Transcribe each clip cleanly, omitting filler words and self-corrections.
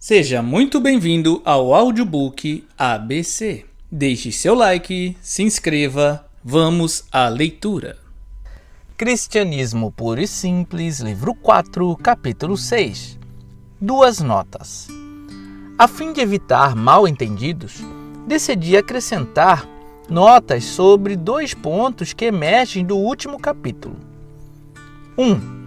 Seja muito bem-vindo ao audiobook ABC. Deixe seu like, se inscreva, vamos à leitura. Cristianismo Puro e Simples, livro 4, capítulo 6. 2 notas. A fim de evitar mal-entendidos, decidi acrescentar notas sobre 2 pontos que emergem do último capítulo. 1.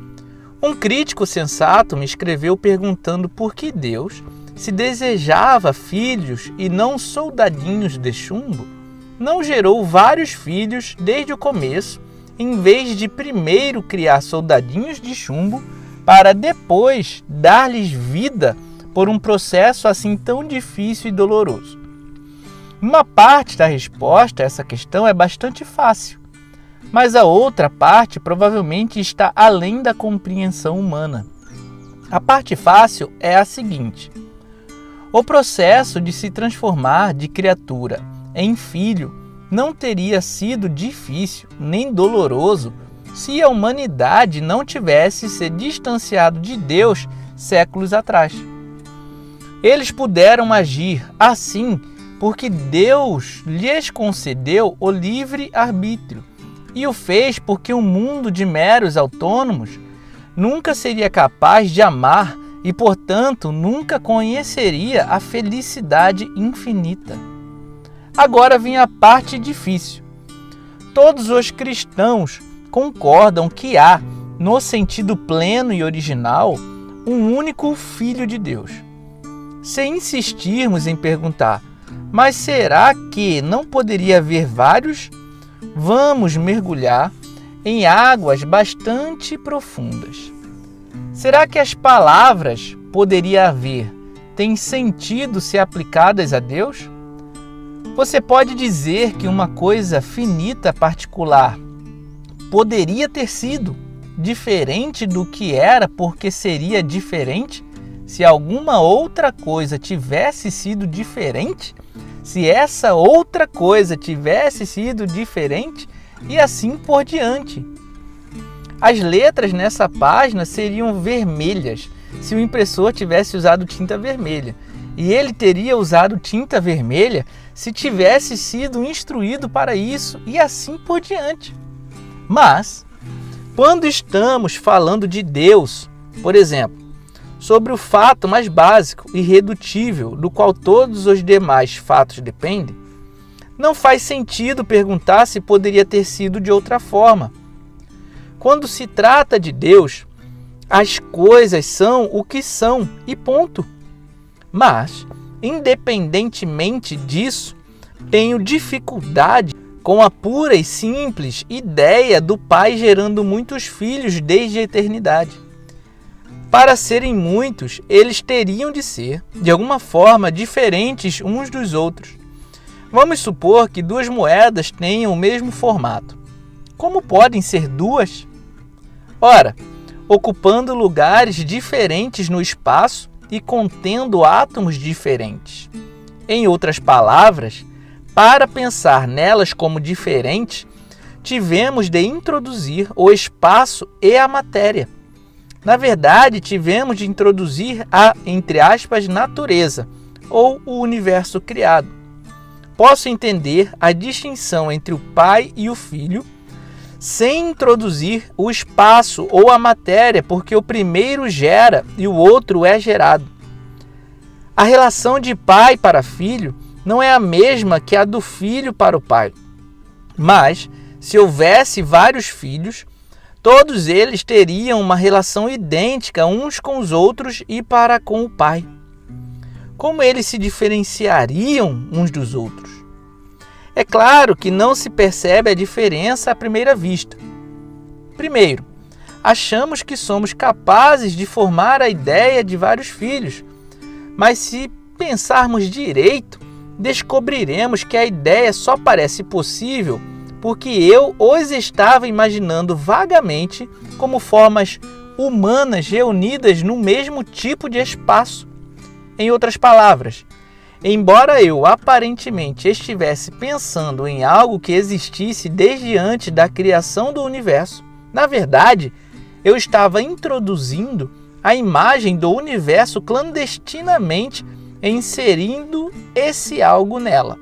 Um crítico sensato me escreveu perguntando por que Deus, se desejava filhos e não soldadinhos de chumbo, não gerou vários filhos desde o começo, em vez de primeiro criar soldadinhos de chumbo para depois dar-lhes vida por um processo assim tão difícil e doloroso. Uma parte da resposta a essa questão é bastante fácil, mas a outra parte provavelmente está além da compreensão humana. A parte fácil é a seguinte: o processo de se transformar de criatura em filho não teria sido difícil nem doloroso se a humanidade não tivesse se distanciado de Deus séculos atrás. Eles puderam agir assim porque Deus lhes concedeu o livre arbítrio e o fez porque um mundo de meros autônomos nunca seria capaz de amar e, portanto, nunca conheceria a felicidade infinita. Agora vem a parte difícil. Todos os cristãos concordam que há, no sentido pleno e original, um único Filho de Deus. Se insistirmos em perguntar, mas será que não poderia haver vários? Vamos mergulhar em águas bastante profundas. Será que as palavras poderia haver têm sentido se aplicadas a Deus? Você pode dizer que uma coisa finita particular poderia ter sido diferente do que era porque seria diferente se alguma outra coisa tivesse sido diferente? Se essa outra coisa tivesse sido diferente e assim por diante. As letras nessa página seriam vermelhas se o impressor tivesse usado tinta vermelha. E ele teria usado tinta vermelha se tivesse sido instruído para isso e assim por diante. Mas, quando estamos falando de Deus, por exemplo, sobre o fato mais básico e irredutível do qual todos os demais fatos dependem, não faz sentido perguntar se poderia ter sido de outra forma. Quando se trata de Deus, as coisas são o que são e ponto. Mas, independentemente disso, tenho dificuldade com a pura e simples ideia do Pai gerando muitos filhos desde a eternidade. Para serem muitos, eles teriam de ser, de alguma forma, diferentes uns dos outros. Vamos supor que 2 moedas tenham o mesmo formato. Como podem ser 2? Ora, ocupando lugares diferentes no espaço e contendo átomos diferentes. Em outras palavras, para pensar nelas como diferentes, tivemos de introduzir o espaço e a matéria. Na verdade, tivemos de introduzir a, entre aspas, natureza, ou o universo criado. Posso entender a distinção entre o Pai e o Filho, sem introduzir o espaço ou a matéria, porque o primeiro gera e o outro é gerado. A relação de pai para filho não é a mesma que a do filho para o pai. Mas, se houvesse vários filhos, todos eles teriam uma relação idêntica uns com os outros e para com o Pai. Como eles se diferenciariam uns dos outros? É claro que não se percebe a diferença à primeira vista. Primeiro, achamos que somos capazes de formar a ideia de vários filhos, mas se pensarmos direito, descobriremos que a ideia só parece possível porque eu os estava imaginando vagamente como formas humanas reunidas no mesmo tipo de espaço. Em outras palavras, embora eu aparentemente estivesse pensando em algo que existisse desde antes da criação do universo, na verdade, eu estava introduzindo a imagem do universo clandestinamente inserindo esse algo nela.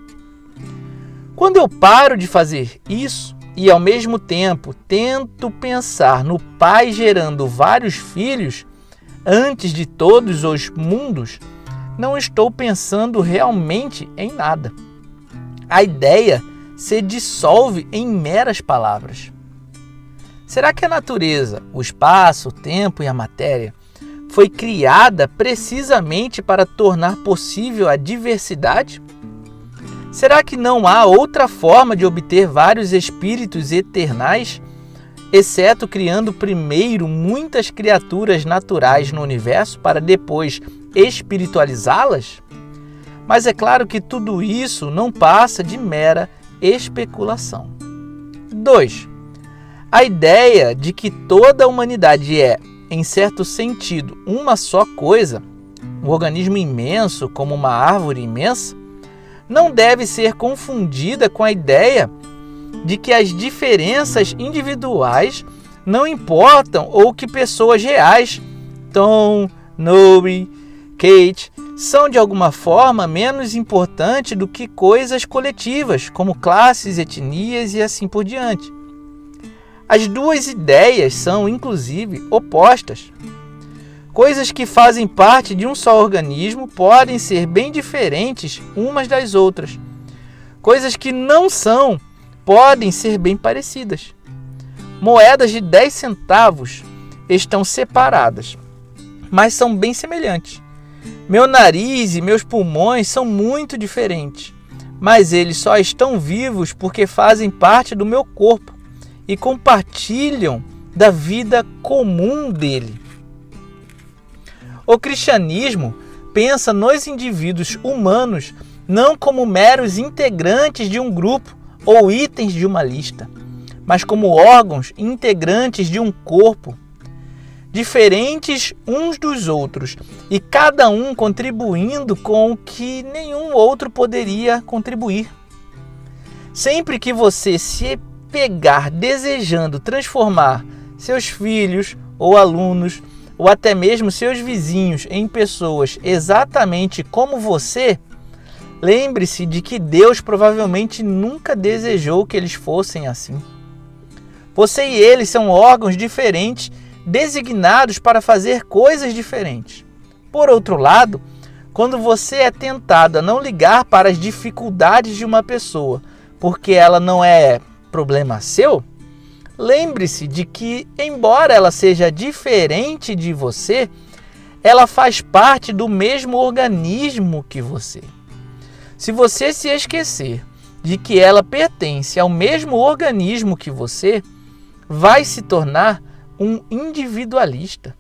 Quando eu paro de fazer isso e ao mesmo tempo tento pensar no Pai gerando vários filhos antes de todos os mundos, não estou pensando realmente em nada. A ideia se dissolve em meras palavras. Será que a natureza, o espaço, o tempo e a matéria foi criada precisamente para tornar possível a diversidade? Será que não há outra forma de obter vários espíritos eternais, exceto criando primeiro muitas criaturas naturais no universo para depois espiritualizá-las? Mas é claro que tudo isso não passa de mera especulação. 2. A ideia de que toda a humanidade é, em certo sentido, uma só coisa, um organismo imenso como uma árvore imensa, não deve ser confundida com a ideia de que as diferenças individuais não importam ou que pessoas reais, Tom, Noe, Kate, são de alguma forma menos importantes do que coisas coletivas, como classes, etnias e assim por diante. As duas ideias são, inclusive, opostas. Coisas que fazem parte de um só organismo podem ser bem diferentes umas das outras. Coisas que não são podem ser bem parecidas. Moedas de 10 centavos estão separadas, mas são bem semelhantes. Meu nariz e meus pulmões são muito diferentes, mas eles só estão vivos porque fazem parte do meu corpo e compartilham da vida comum dele. O cristianismo pensa nos indivíduos humanos não como meros integrantes de um grupo ou itens de uma lista, mas como órgãos integrantes de um corpo, diferentes uns dos outros e cada um contribuindo com o que nenhum outro poderia contribuir. Sempre que você se pegar desejando transformar seus filhos ou alunos ou até mesmo seus vizinhos em pessoas exatamente como você, lembre-se de que Deus provavelmente nunca desejou que eles fossem assim. Você e eles são órgãos diferentes, designados para fazer coisas diferentes. Por outro lado, quando você é tentado a não ligar para as dificuldades de uma pessoa, porque ela não é problema seu, lembre-se de que, embora ela seja diferente de você, ela faz parte do mesmo organismo que você. Se você se esquecer de que ela pertence ao mesmo organismo que você, vai se tornar um individualista.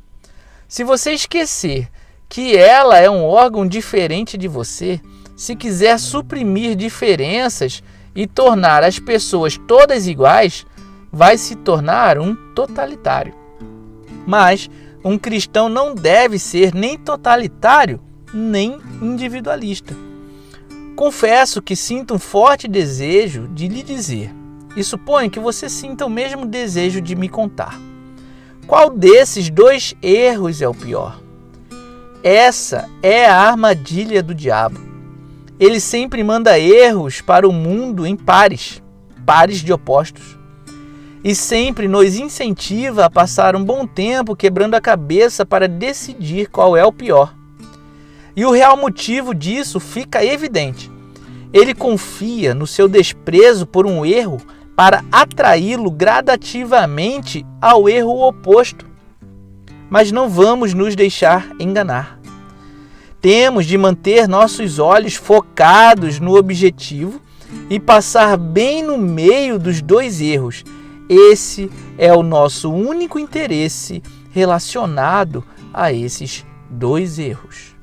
Se você esquecer que ela é um órgão diferente de você, se quiser suprimir diferenças e tornar as pessoas todas iguais, vai se tornar um totalitário. Mas um cristão não deve ser nem totalitário, nem individualista. Confesso que sinto um forte desejo de lhe dizer, e suponho que você sinta o mesmo desejo de me contar. Qual desses dois erros é o pior? Essa é a armadilha do diabo. Ele sempre manda erros para o mundo em pares de opostos. E sempre nos incentiva a passar um bom tempo quebrando a cabeça para decidir qual é o pior. E o real motivo disso fica evidente. Ele confia no seu desprezo por um erro para atraí-lo gradativamente ao erro oposto. Mas não vamos nos deixar enganar. Temos de manter nossos olhos focados no objetivo e passar bem no meio dos dois erros. Esse é o nosso único interesse relacionado a esses dois erros.